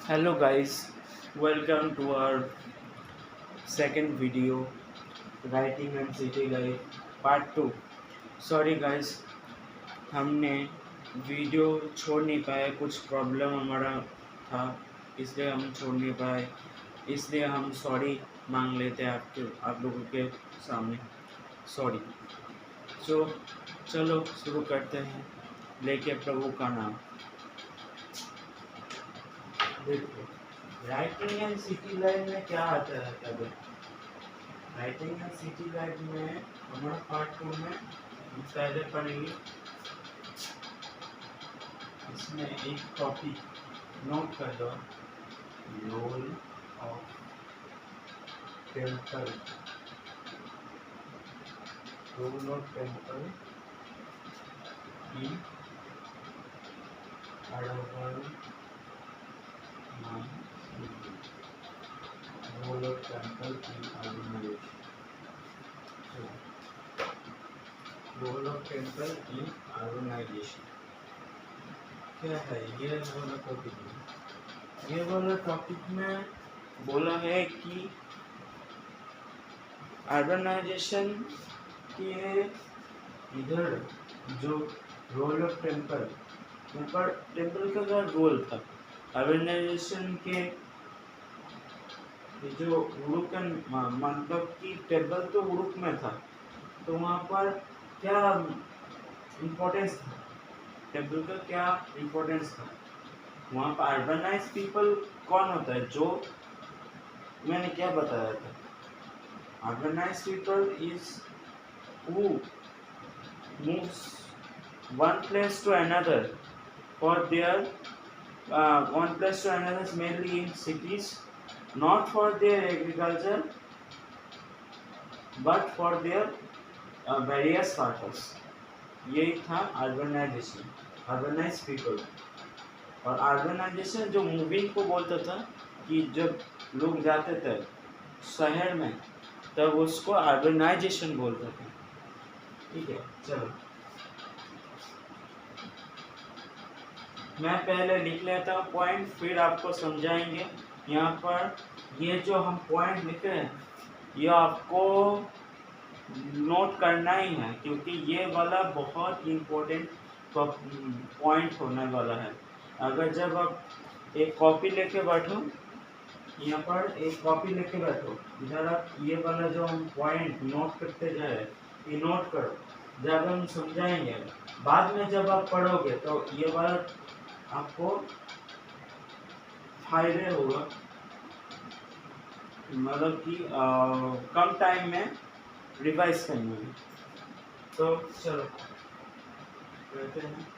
Hello guys, welcome to our second video, Writing and City Life Part 2। Sorry guys, हमने video छोड़ नहीं पाए, कुछ प्रॉब्लम हमारा था, इसलिए हम छोड़ नहीं पाए। इसलिए हम सॉरी मांग लेते हैं आप लोगों के सामने। सॉरी। चलो शुरू करते हैं, लेके प्रभु का नाम। देखो, राइटिंग एंड सिटी लाइफ में क्या आता है कभी? राइटिंग एंड सिटी लाइफ में हमारा पार्ट 2 में हम पहले पढ़ेंगे। इसमें एक टॉपिक नोट कर दो, role of temple. Role of temple in urban role of temple in urbanization. Role of temple in urbanization क्या है? ये वाला टॉपिक ये वाला टॉपिक में बोला है कि अर्बनाइजेशन के इधर जो रोल ऑफ टेम्पल, यहाँ पर टेम्पल का क्या रोल था अर्बनाइजेशन के, जो उड़ुक, मतलब कि टेम्पल तो उड़ुक में था, तो वहाँ पर क्या इम्पोर्टेंस था? टेम्पल का क्या इम्पोर्टेंस था वहाँ पर? अर्बनाइज पीपल कौन होता है? जो मैंने क्या बताया था, urbanise people is who moves one place to another for their one place to another, mainly in cities, not for their agriculture but for their various purpose। यही था अर्बनाइजेशन, अर्बनाइज पीपल। और अर्बनाइजेशन जो moving को बोलता था, कि जब लोग जाते थे शहर में तब उसको अर्बनाइजेशन बोलते थे। ठीक है, चलो मैं पहले लिख लेता हूँ पॉइंट, फिर आपको समझाएंगे। यहाँ पर ये जो हम पॉइंट लिखे हैं, ये आपको नोट करना ही है, क्योंकि ये वाला बहुत इम्पोर्टेंट पॉइंट होने वाला है। अगर जब आप एक कॉपी लेके बैठो, यहाँ पर एक कॉपी लेके बैठो, इधर आप ये वाला जो हम पॉइंट नोट करते जाए, ये नोट करो। जब हम समझाएंगे, बाद में जब आप पढ़ोगे तो ये वाला आपको फायदे होगा, मतलब कि कम टाइम में रिवाइज करने में। तो चलो करते हैं।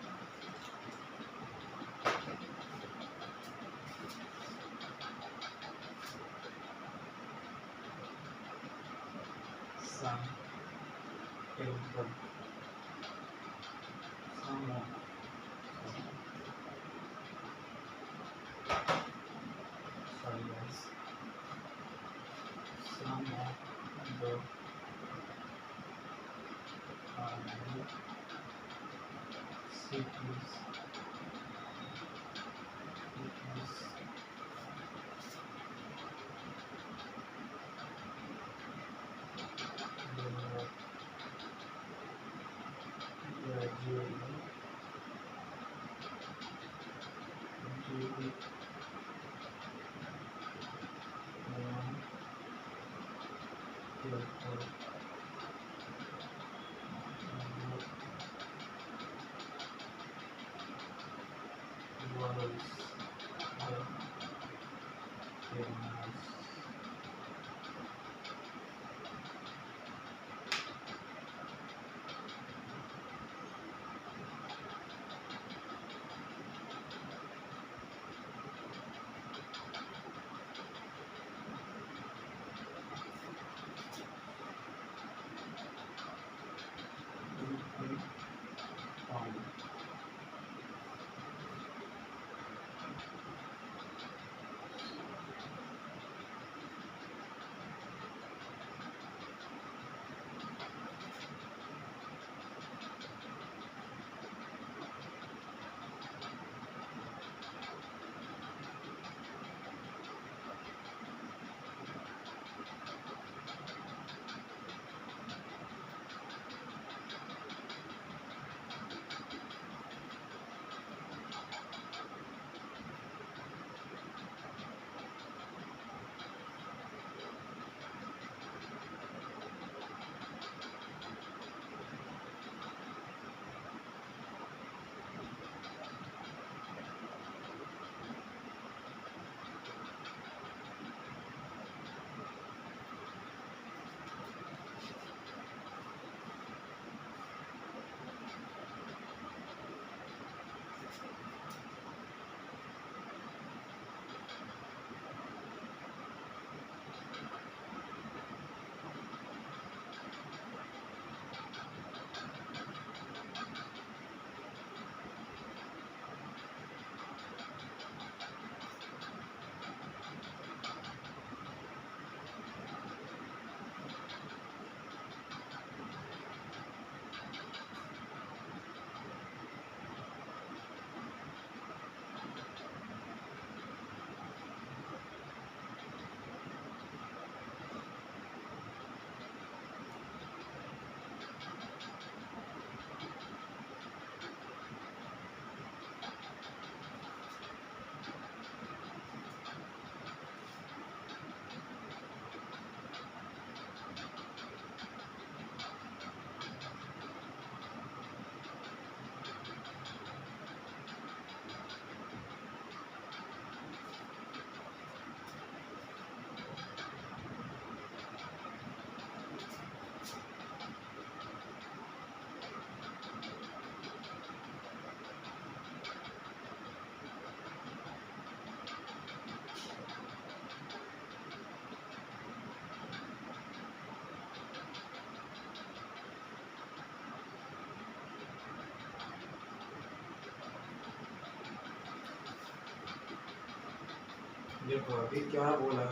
देखो अभी क्या बोला,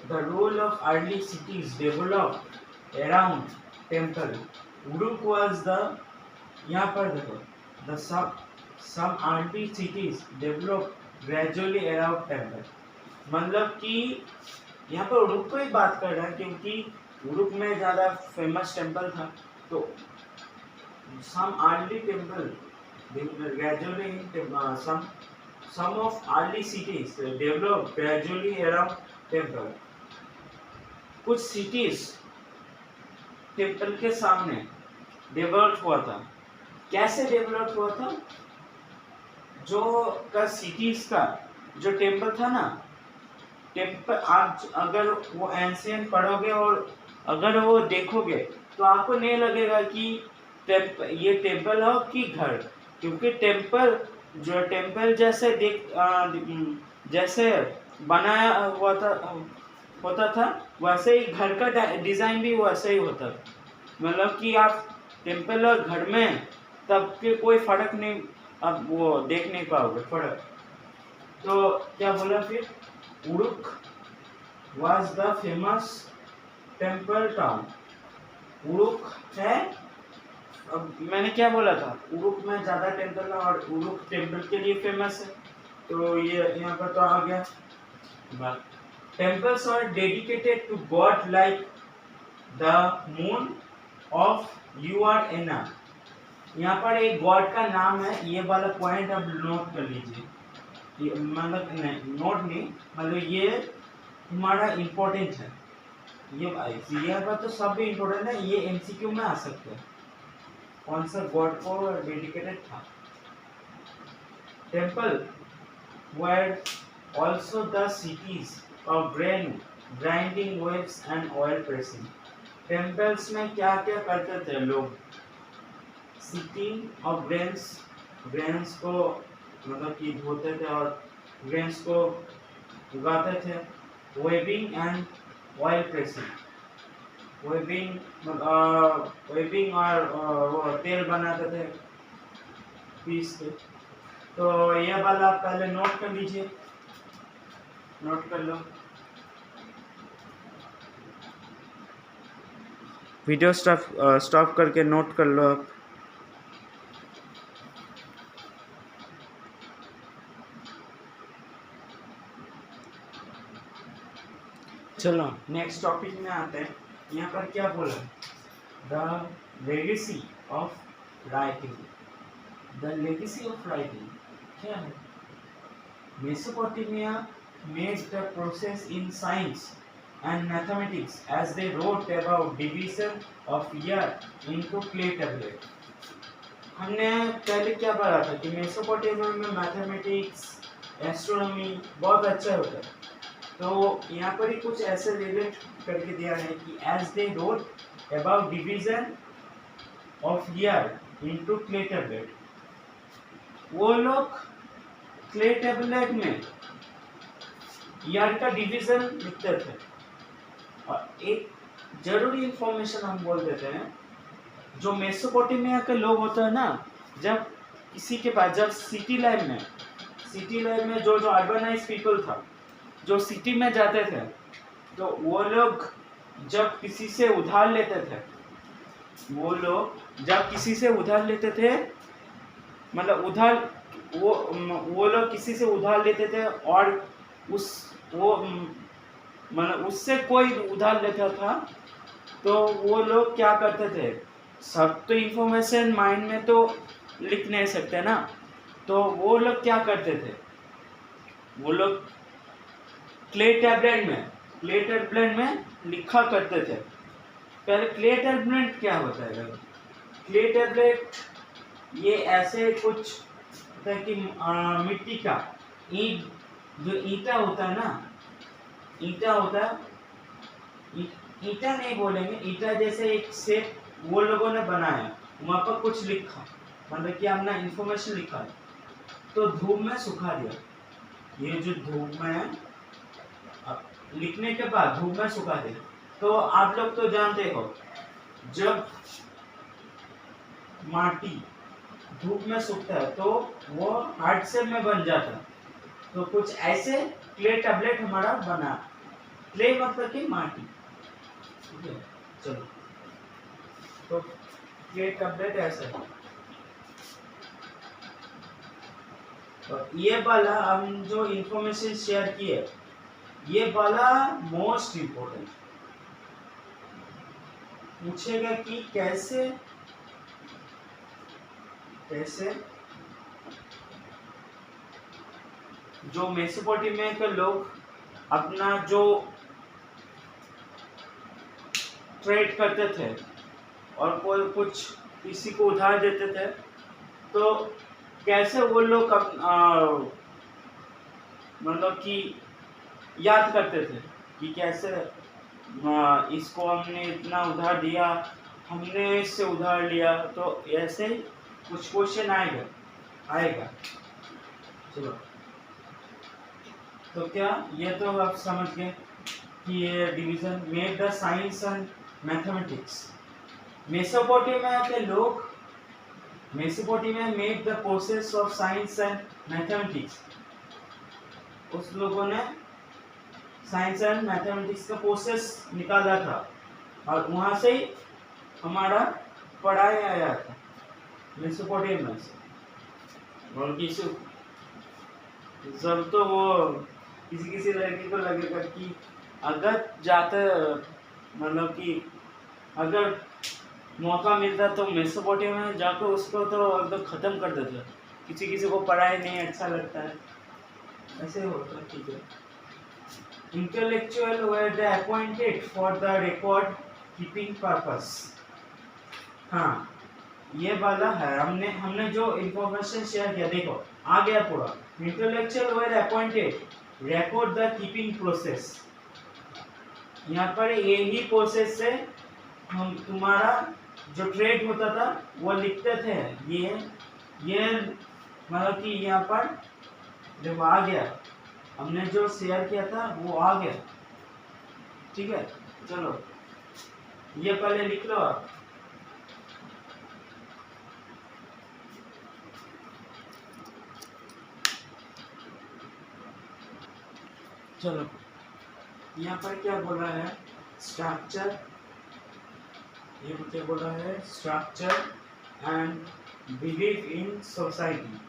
the role of early cities developed around temple. Uruk was the, यहाँ पर देखो, the some early cities developed gradually around temple. मतलब कि यहाँ पर उरुक को ही बात कर रहा है क्योंकि उरुक में ज़्यादा फेमस टेम्पल था। तो some early temple gradually some of early cities developed gradually around temple. कुछ cities टेम्पल के सामने डेवलप हुआ था। कैसे डेवलप हुआ था? जो का सिटीज का जो टेम्पल था ना, टेम्पल आप अगर वो एंशियंट पढ़ोगे और अगर वो देखोगे तो आपको नहीं लगेगा कि ये टेम्पल हो कि घर, क्योंकि टेम्पल जो टेम्पल जैसे जैसे बनाया हुआ था होता था वैसे ही घर का डिजाइन भी वैसे ही होता था। मतलब कि आप टेम्पल और घर में तब के कोई फर्क नहीं, अब वो देख नहीं पाओगे फर्क। तो क्या बोला फिर, Uruk was the famous temple town. Uruk है, अब मैंने क्या बोला था, उरुक में ज़्यादा टेम्पल है और उरुक टेम्पल के लिए फेमस है। तो ये यहाँ पर तो आ गया। Temples are dedicated to God like the moon of Uarena. यहाँ पर एक गॉड का नाम है, ये वाला पॉइंट अब नोट कर लीजिए। मतलब नहीं नोट नहीं, मतलब ये हमारा इम्पोर्टेंट है। ये पर तो सब भी इम्पोर्टेंट है, ये एमसीक्यू में आ सकते हैं। कौन सा गॉड को डेडिकेटेड था? Temple were also the cities of grinding waves and oil pressing. Temples में क्या क्या करते थे लोग? सिटिंग ऑफ ग्रेन्स को मतलब कि धोते थे और ग्रेन्स को उगाते थे। Weaving and oil pressing, weaving और वो तेल बनाते थे पीस के। तो ये वाला आप पहले नोट कर लीजिए, नोट कर लो। वीडियो स्टॉप करके नोट कर लो आप। चलो नेक्स्ट टॉपिक में आते हैं। यहाँ पर क्या बोला, the legacy of writing. The legacy of writing क्या है? Mesopotamia made the process in science and mathematics as they wrote about division of year into clay tablet. हमने पहले क्या पढ़ा था कि मेसोपोटामिया में मैथमेटिक्स, एस्ट्रोनॉमी बहुत अच्छा होता है। तो यहाँ पर ही कुछ ऐसे रिलेट करके दिया है कि as they wrote about division of year into clay tablet, वो लोग क्ले टेबलेट में ईयर का डिवीजन लिखते थे। और एक जरूरी इंफॉर्मेशन हम बोल देते हैं, जो मेसोपोटामिया के लोग होते हैं ना, जब किसी के पास जब सिटी लाइफ में जो अर्बनाइज पीपल था, जो सिटी में जाते थे, तो वो लोग जब किसी से उधार लेते थे, मतलब उधार वो लोग किसी से उधार लेते थे और मतलब उससे कोई उधार लेता था, तो वो लोग क्या करते थे, सब तो इंफॉर्मेशन माइंड में तो लिख नहीं सकते ना, तो वो लोग क्या करते थे, वो लोग क्ले टेबलेट में लिखा करते थे। पहले क्ले टेबलेट क्या होता है? क्ले टेबलेट ये ऐसे कुछ कि मिट्टी का ईंट, जो ईंटा होता है ना, ईंटा नहीं बोलेंगे, ईंटा जैसे एक शेप वो लोगों ने बनाया, वहाँ पर कुछ लिखा, मतलब कि हमने इंफॉर्मेशन लिखा, तो धूप में सुखा दिया। ये जो धूप में लिखने के बाद धूप में सुखा दिया। तो आप लोग तो जानते हो, माटी धूप में सूखता है तो वो हार्ड शेप में बन जाता है। तो कुछ ऐसे क्ले टैबलेट हमारा बना। क्ले मतलब कि माटी, ठीक है। चलो, तो क्ले टैबलेट ऐसा है। और ये वाला हम जो इंफॉर्मेशन शेयर किए, ये वाला मोस्ट इम्पोर्टेंट पूछेगा कि कैसे जो मेसोपोटामिया के लोग अपना जो ट्रेड करते थे और कोई कुछ किसी को उधार देते थे, तो कैसे वो लोग मतलब कि याद करते थे कि कैसे इसको हमने इतना उधार दिया, हमने इससे उधार लिया। तो ऐसे ही कुछ क्वेश्चन आएगा। चलो, तो क्या ये तो आप समझ गए कि ये division made the science and mathematics. Mesopotamia के लोग Mesopotamia made the process of science and mathematics. उस लोगों ने साइंस एंड मैथमेटिक्स का प्रोसेस निकाला था और वहां से ही हमारा पढ़ाई आया था, मेसोपोटामिया से। और किसी जब तो वो किसी लड़की को लगेगा कि अगर जाते मतलब कि अगर मौका मिलता तो मेसोपोटामिया में जाकर उसको तो एकदम खत्म कर देता। किसी को पढ़ाई नहीं अच्छा लगता है, ऐसे होता। ठीक है। Intellectual were the appointed for the record keeping purpose. हाँ, ये वाला है। हमने जो इंफॉर्मेशन शेयर किया, देखो आ गया पूरा। Intellectual were appointed record the keeping process. यहाँ पर यही प्रोसेस से हम तुम्हारा जो ट्रेड होता था वो लिखते थे। ये मतलब कि यहाँ पर जब आ गया, हमने जो शेयर किया था वो आ गया। ठीक है, चलो ये पहले लिख लो आप। चलो, यहाँ पर क्या बोला है, स्ट्रक्चर। ये क्या बोला है, structure and belief in society.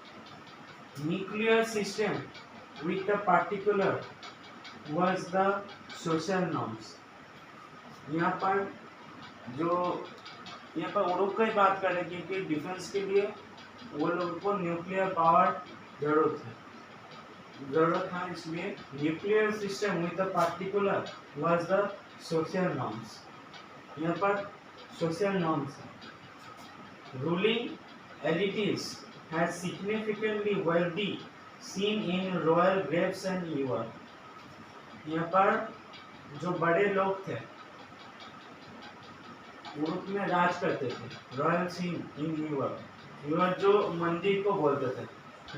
Nuclear system with a particular was the social norms। यहाँ पर उड़ूक की बात करें क्योंकि डिफेंस के लिए वो लोगों को न्यूक्लियर पावर जरूरत है, इसलिए nuclear system with a particular was the social norms. यहाँ पर सोशल नॉर्म्स है। Ruling elites has significantly wealthy seen in royal graves and Ur. यहाँ पर जो बड़े लोग थे उड़ूक में राज करते थे। रॉयल सीन इन यूर जो मंदिर को बोलते थे।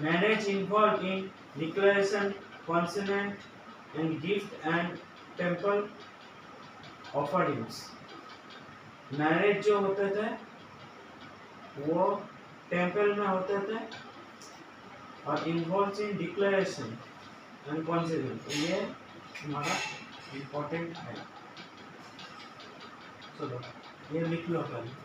Marriage involve in declaration, consonant and gift and temple offerings. Marriage जो होते थे वो टेम्पल में होते थे और involve in declaration and consent. ये हमारा इम्पोर्टेंट है। चलो ये लिख लो पहले।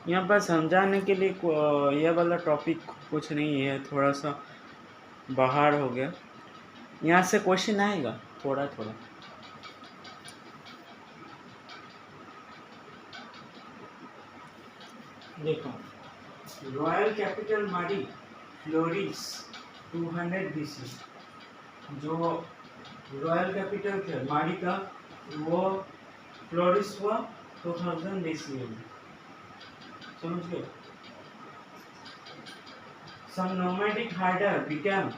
यहाँ पर समझाने के लिए यह वाला टॉपिक कुछ नहीं है, थोड़ा सा बाहर हो गया। यहाँ से क्वेश्चन आएगा थोड़ा। देखो, रॉयल कैपिटल माडी फ्लोरिस 200 BC। जो रॉयल कैपिटल थे माडी का वो फ्लोरिस हुआ 2000 BC में। समझ गए? Some nomadic herder became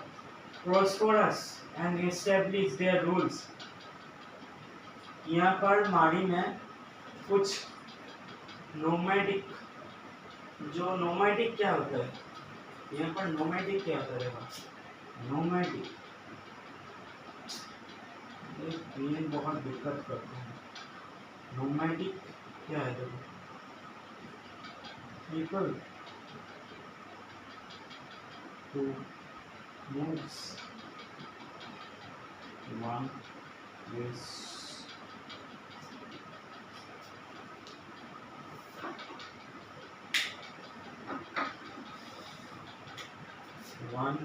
prosperous and established their rules। यहाँ पर माडी में कुछ नोमैडिक, जो नोमैडिक क्या होता है, यहाँ पर नोमैडिक क्या होता है, नोमैडिक बहुत दिक्कत करते हैं। नोमैटिक क्या है? देखो, people who moves one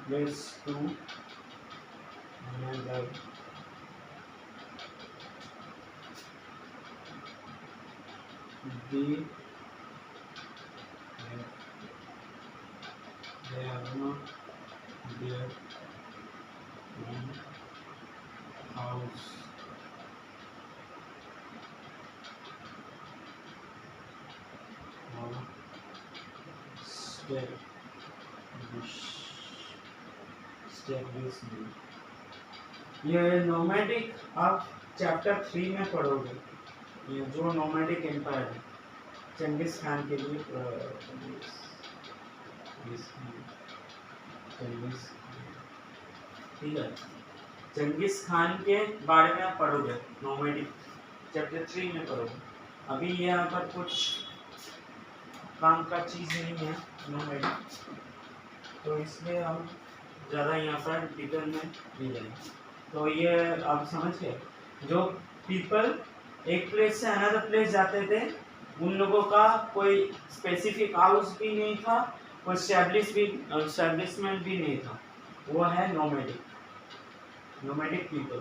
place to another. They are not their own house or establishment. ये नोमैडिक आप चैप्टर 3 में पढ़ोगे। ये जो नोमैडिक एम्पायर है चंगिस खान के लिए, ठीक है, चंगिस खान के बारे में आप पढ़ोगे नोमैडिक चैप्टर 3 में पढ़ोगे। अभी यहाँ पर कुछ काम का चीज़ नहीं है नोमैडिक, तो इसलिए हम ज़्यादा यहाँ पर डिटेल में नहीं जाएंगे। तो ये आप समझ गए, जो पीपल एक प्लेस से अनदर प्लेस जाते थे उन लोगों का कोई स्पेसिफिक हाउस भी नहीं था, कोई एस्टैब्लिशमेंट भी नहीं था, वो है नोमैडिक पीपल।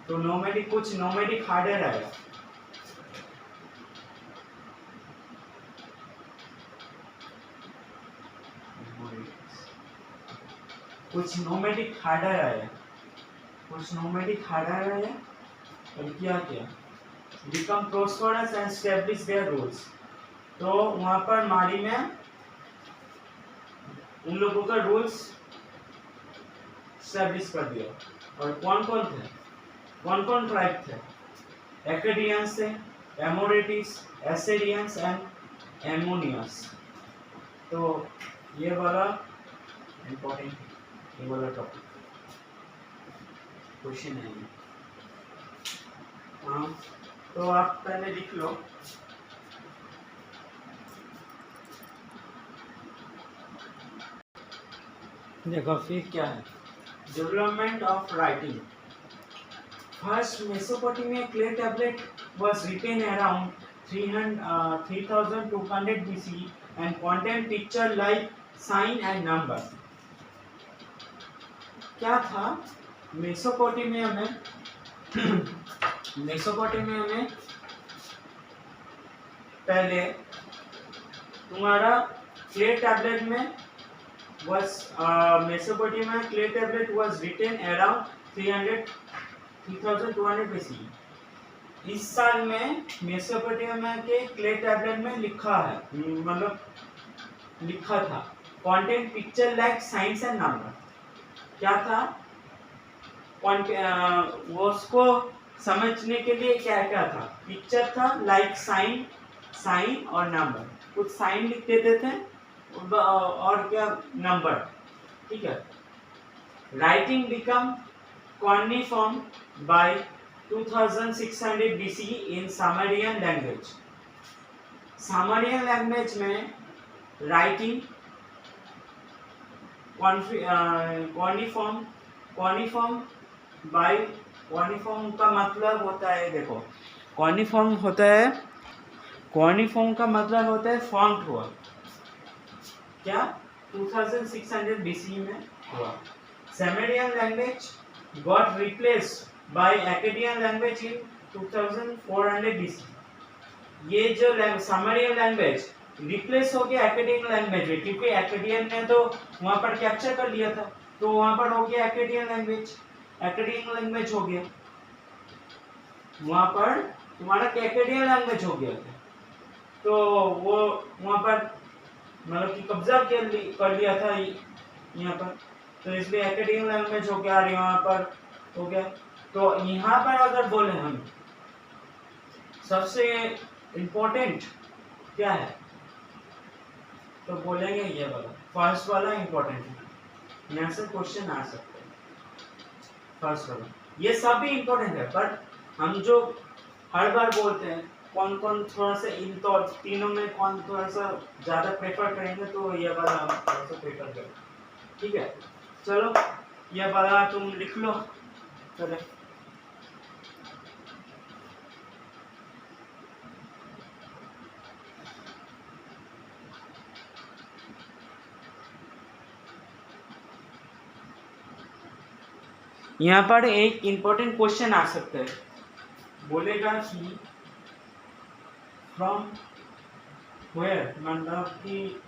तो नोमैडिक कुछ नोमैडिक हार्डवेयर आया, कुछ नोमैडिक हार्डवेयर आया और क्या become prosperous and establish their rules. तो वहां पर माली में उन लोगों का रूल्स एस्टैब्लिश कर दिया। और कौन कौन ट्राइब थे? एकेडियंस थे, एमोरिटिस, एसेडियंस एंड एमोनियस। तो ये वाला इम्पोर्टेंट, ये वाला टॉपिक क्वेश्चन है। हाँ, तो आप पहले लिख लो। देखो फिर क्या है, development of writing. First Mesopotamia clay tablet was written around 3200 BC and contained picture like sign and number। क्या था मेसोपोटामिया में? पहले तुम्हारा क्ले टैबलेट में Mesopotamia clay tablet was written around 3200 BC। इस साल में मेसोपोटामिया के क्ले टैबलेट में लिखा है, मतलब लिखा था content picture like science and number. क्या था? वो उसको समझने के लिए क्या था? पिक्चर था, लाइक साइन और नंबर। कुछ साइन लिख देते थे और क्या नंबर, ठीक है। राइटिंग बिकम कॉर्निफॉर्म बाय 2600 BC इन सामरियन लैंग्वेज। सामरियन लैंग्वेज में राइटिंग कॉर्निफॉर्म का मतलब होता है, देखो कॉर्निफॉर्म का मतलब होता है फॉन्ट हुआ। क्या 2600 BC में हुआ। Sumerian language got replaced by Akkadian language in 2400 BC। ये जो सामरियन लैंग्वेज रिप्लेस हो गया एक्काडियन लैंग्वेज में, क्योंकि एक्काडियन ने तो वहां पर कैप्चर कर लिया था, तो वहां पर हो गया एक्काडियन लैंग्वेज हो गया, वहां पर तुम्हारा एक्काडियन लैंग्वेज हो गया था। तो वो वहां पर मतलब कि कब्जा कर लिया था यहाँ पर, तो इसलिए एक्काडियन लैंग्वेज हो गया और यहाँ पर हो गया। तो यहाँ पर अगर बोले हम सबसे इम्पोर्टेंट क्या है, तो बोलेंगे ये वाला, फर्स्ट वाला इम्पोर्टेंट है, यहाँ से क्वेश्चन आ सकते हैं। फर्स्ट वाला, ये सब भी इम्पोर्टेंट है, पर हम जो हर बार बोलते हैं कौन कौन थोड़ा सा इन तो तीनों में कौन थोड़ा सा ज़्यादा प्रेफर करेंगे, तो ये वाला हम थोड़ा सा प्रेफर करें। ठीक है, चलो ये वाला तुम लिख लो। चले, यहाँ पर एक इम्पोर्टेंट क्वेश्चन आ सकता है, बोलेगा कि फ्रॉम वेयर, मतलब कि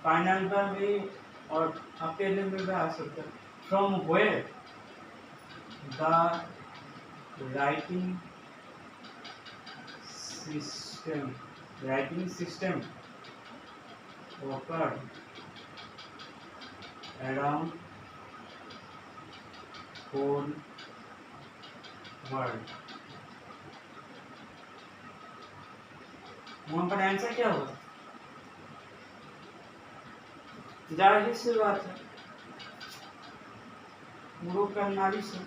फाइनल में भी और अकेले में भी आ सकता है। From where the writing system occurred around whole world। वहाँ पर आंसर क्या होगा? जाहिर सी बात है गुरु कन्नारी से,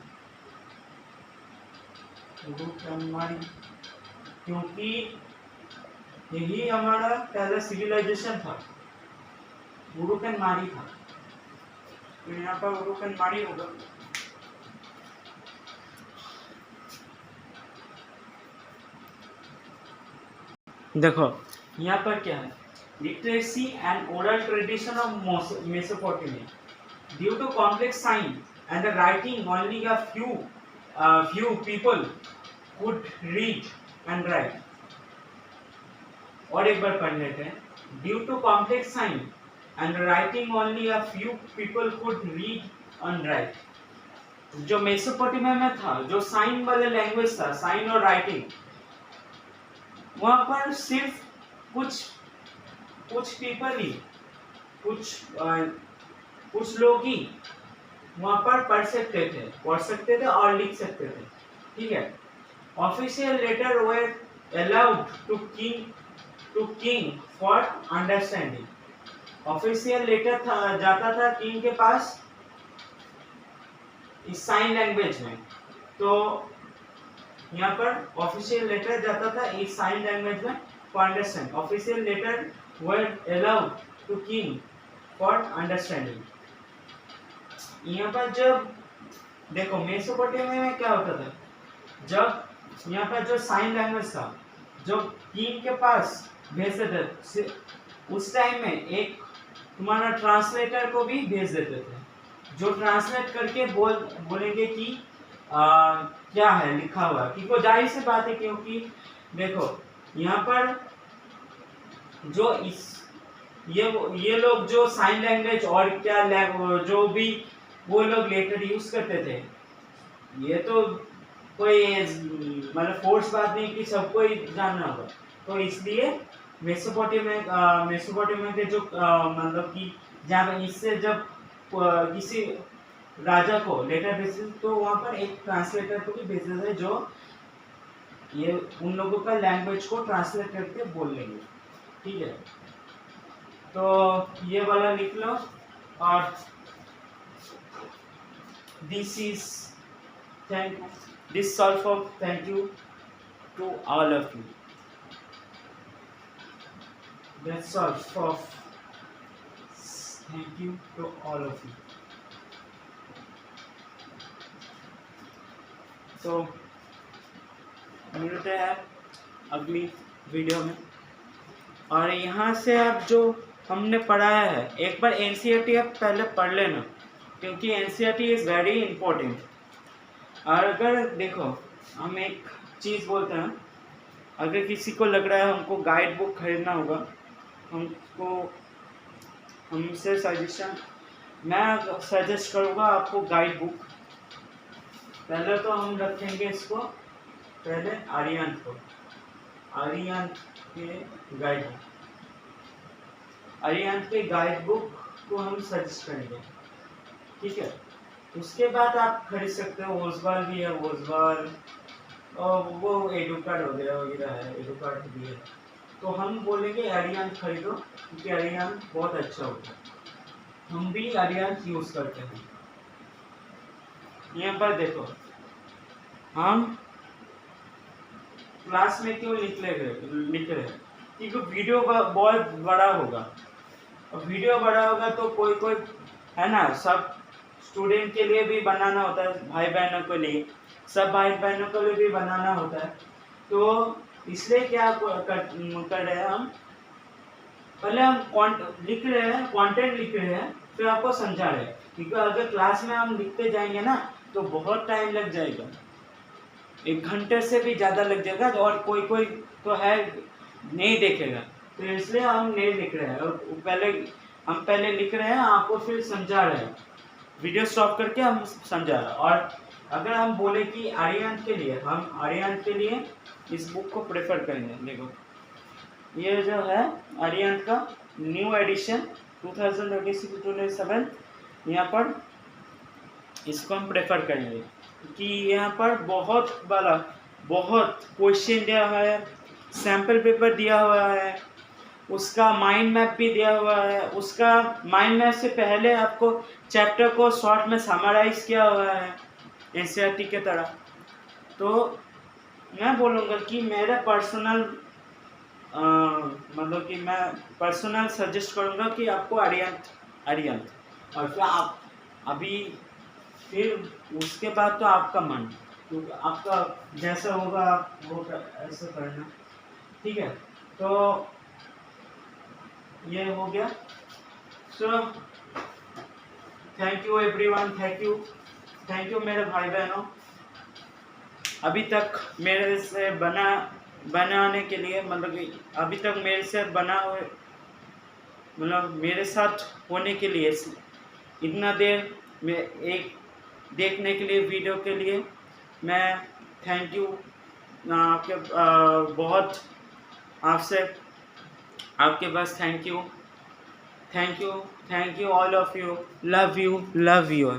गुरु कन्नारी, क्योंकि यही हमारा पहला सिविलाइजेशन था, गुरु कन्नारी था, तो यहाँ पर गुरु कन्नारी होगा। देखो यहाँ पर क्या है, literacy and oral tradition of Mesopotamia due to complex sign and the writing only a few people could read and write। और एक बार पढ़ लेते हैं, due to complex sign and writing only a few people could read and write। जो Mesopotamia में था, जो sign वाला लैंग्वेज था, साइन और राइटिंग, वहां पर सिर्फ कुछ पीपल ही, कुछ लोग ही वहां पर पढ़ सकते थे और लिख सकते थे। ठीक है, official letter were allowed to king for understanding. Official letter जाता था किंग के पास इस साइन लैंग्वेज में, तो यहाँ पर ऑफिशियल लेटर जाता था इस साइन लैंग्वेज में for understand. Official letter were allowed to king for understanding. यहाँ पर जब देखो मेसोपोटामिया में क्या होता था, जब यहाँ पर जो साइन लैंग्वेज था जो किंग के पास भेजते थे, उस टाइम में एक तुम्हारा ट्रांसलेटर को भी भेज देते थे, जो ट्रांसलेट करके बोलेंगे कि क्या है लिखा हुआ, क्योंकि जाहिर सी बात है, क्योंकि देखो यहाँ पर जो ये लोग जो साइन लैंग्वेज और क्या जो भी वो लोग लेटर यूज करते थे, ये तो कोई मतलब फोर्स बात नहीं कि सबको ही जानना होगा, तो इसलिए मेसोपोटामिया के जो मतलब कि जहाँ इससे जब किसी राजा को लेटर भेजते तो वहाँ पर एक ट्रांसलेटर को भी भेजते थे, जो ये उन लोगों का लैंग्वेज को ट्रांसलेट करके बोल लेंगे। ठीक है, तो ये वाला लिख लो, और this solve of thank you to all of you। That's all for thank you to all of you। तो मिलते हैं अगली वीडियो में, और यहाँ से आप जो हमने पढ़ाया है एक बार एनसीईआरटी आप पहले पढ़ लेना, क्योंकि एनसीईआरटी इज़ वेरी इम्पोर्टेंट। और अगर देखो हम एक चीज़ बोलते हैं, अगर किसी को लग रहा है हमको गाइड बुक खरीदना होगा, हमसे सजेशन, मैं सजेस्ट करूँगा आपको गाइड बुक। पहले तो हम रखेंगे इसको, पहले आर्यन के गाइड बुक को हम सजेस्ट करेंगे। ठीक है, उसके बाद आप खरीद सकते हो, ओसवाल भी है, ओसवाल और वो एडुकार्ड वगैरह है, एडुकार्ड भी है, तो हम बोलेंगे आर्यन खरीदो, क्योंकि आर्यन बहुत अच्छा होता है, हम भी आर्यन यूज़ करते हैं। यहाँ पर देखो, हम क्लास में क्यों लिख रहे हैं, क्योंकि वीडियो बहुत बड़ा होगा, और वीडियो बड़ा होगा तो कोई कोई है ना, सब स्टूडेंट के लिए भी बनाना होता है, भाई बहनों के लिए, सब भाई बहनों के लिए भी बनाना होता है। तो इसलिए क्या कर रहे हैं हम, पहले हम लिख रहे हैं, कंटेंट लिख रहे हैं, फिर आपको समझा रहे हैं, क्योंकि अगर क्लास में हम लिखते जाएंगे ना तो बहुत टाइम लग जाएगा, 1 घंटे से भी ज़्यादा लग जाएगा, और कोई कोई तो है नहीं देखेगा, तो इसलिए हम नहीं लिख रहे हैं, और हम पहले लिख रहे हैं, आपको फिर समझा रहे हैं, वीडियो स्टॉप करके हम समझा रहे हैं। और अगर हम बोले कि आर्यन के लिए, हम आर्यन के लिए इस बुक को प्रेफर करेंगे। देखो ये जो है आर्यन का न्यू एडिशन 2026-27, यहाँ पर इसको हम प्रेफर करेंगे कि यहाँ पर बहुत क्वेश्चन दिया हुआ है, सैम्पल पेपर दिया हुआ है, उसका माइंड मैप भी दिया हुआ है, उसका माइंड मैप से पहले आपको चैप्टर को शॉर्ट में समराइज किया हुआ है एनसीईआरटी के तरह। तो मैं बोलूँगा कि मेरा पर्सनल मतलब कि मैं पर्सनल सजेस्ट करूँगा कि आपको आर्यन, और फिर आप अभी फिर उसके बाद तो आपका मन, क्योंकि आपका जैसा होगा वो ऐसा करना, ठीक है। तो ये हो गया। So thank you everyone, thank you मेरे भाई बहनों, अभी तक मेरे से बनाने के लिए, मतलब कि अभी तक मेरे से बना हुए, मतलब मेरे साथ होने के लिए, इतना देर में एक देखने के लिए, वीडियो के लिए मैं थैंक यू आपके बहुत आपके पास thank you all of you, love you.